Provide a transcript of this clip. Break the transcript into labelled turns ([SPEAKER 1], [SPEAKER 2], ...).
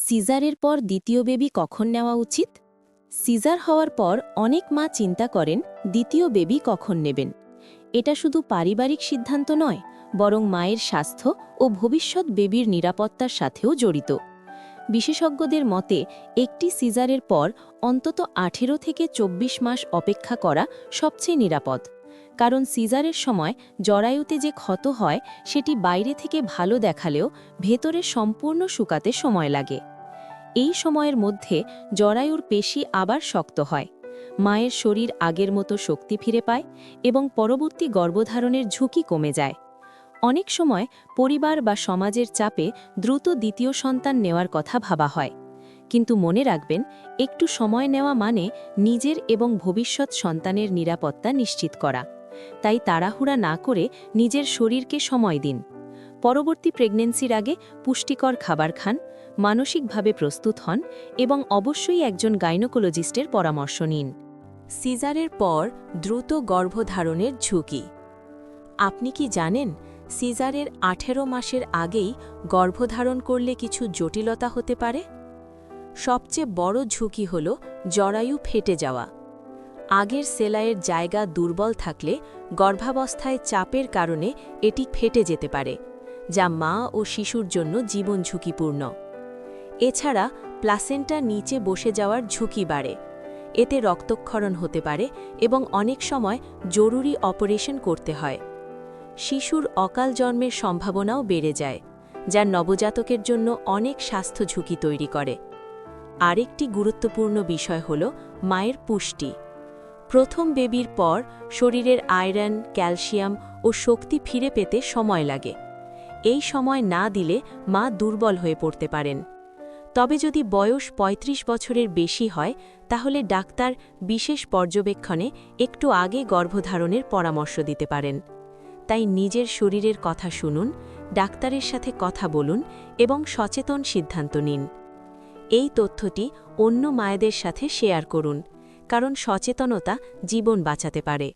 [SPEAKER 1] সিজারের পর দ্বিতীয় বেবি কখন নেওয়া উচিত? সিজার হওয়ার পর অনেক মা চিন্তা করেন দ্বিতীয় বেবি কখন নেবেন। এটা শুধু পারিবারিক সিদ্ধান্ত নয়, বরং মায়ের স্বাস্থ্য ও ভবিষ্যৎ বেবির নিরাপত্তার সাথেও জড়িত। বিশেষজ্ঞদের মতে একটি সিজারের পর অন্তত 18 থেকে 24 মাস অপেক্ষা করা সবচেয়ে নিরাপদ। কারণ সিজারের সময় জরায়ুতে যে ক্ষত হয় সেটি বাইরে থেকে ভালো দেখালেও ভেতরে সম্পূর্ণ শুকাতে সময় লাগে। এই সময়ের মধ্যে জরায়ুর পেশি আবার শক্ত হয়, মায়ের শরীর আগের মতো শক্তি ফিরে পায় এবং পরবর্তী গর্ভধারণের ঝুঁকি কমে যায়। অনেক সময় পরিবার বা সমাজের চাপে দ্রুত দ্বিতীয় সন্তান নেওয়ার কথা ভাবা হয়, কিন্তু মনে রাখবেন একটু সময় নেওয়া মানে নিজের এবং ভবিষ্যৎ সন্তানের নিরাপত্তা নিশ্চিত করা। তাই তাড়াহুড়া না করে নিজের শরীরকে সময় দিন। পরবর্তী প্রেগন্যান্সির আগে পুষ্টিকর খাবার খান, মানসিকভাবে প্রস্তুত হন এবং অবশ্যই একজন গাইনোকোলজিস্টের পরামর্শ নিন। সিজারের পর দ্রুত গর্ভধারণের ঝুঁকি। আপনি কি জানেন সিজারের 18 মাসের আগেই গর্ভধারণ করলে কিছু জটিলতা হতে পারে? সবচেয়ে বড় ঝুঁকি হল জরায়ু ফেটে যাওয়া। আগের সেলাইয়ের জায়গা দুর্বল থাকলে গর্ভাবস্থায় চাপের কারণে এটি ফেটে যেতে পারে, যা মা ও শিশুর জন্য জীবন ঝুঁকিপূর্ণ। এছাড়া প্লাসেন্টা নিচে বসে যাওয়ার ঝুঁকি বাড়ে। এতে রক্তক্ষরণ হতে পারে এবং অনেক সময় জরুরি অপারেশন করতে হয়। শিশুর অকাল জন্মের সম্ভাবনাও বেড়ে যায়, যা নবজাতকের জন্য অনেক স্বাস্থ্য ঝুঁকি তৈরি করে। আরেকটি গুরুত্বপূর্ণ বিষয় হল মায়ের পুষ্টি। প্রথম বেবির পর শরীরের আয়রন, ক্যালসিয়াম ও শক্তি ফিরে পেতে সময় লাগে। এই সময় না দিলে মা দুর্বল হয়ে পড়তে পারেন। তবে যদি বয়স 35 বছরের বেশি হয় তাহলে ডাক্তার বিশেষ পর্যবেক্ষণে একটু আগে গর্ভধারণের পরামর্শ দিতে পারেন। তাই নিজের শরীরের কথা শুনুন, ডাক্তারের সাথে কথা বলুন এবং সচেতন সিদ্ধান্ত নিন। এই তথ্যটি অন্য মায়েদের সাথে শেয়ার করুন, কারণ সচেতনতা জীবন বাঁচাতে পারে।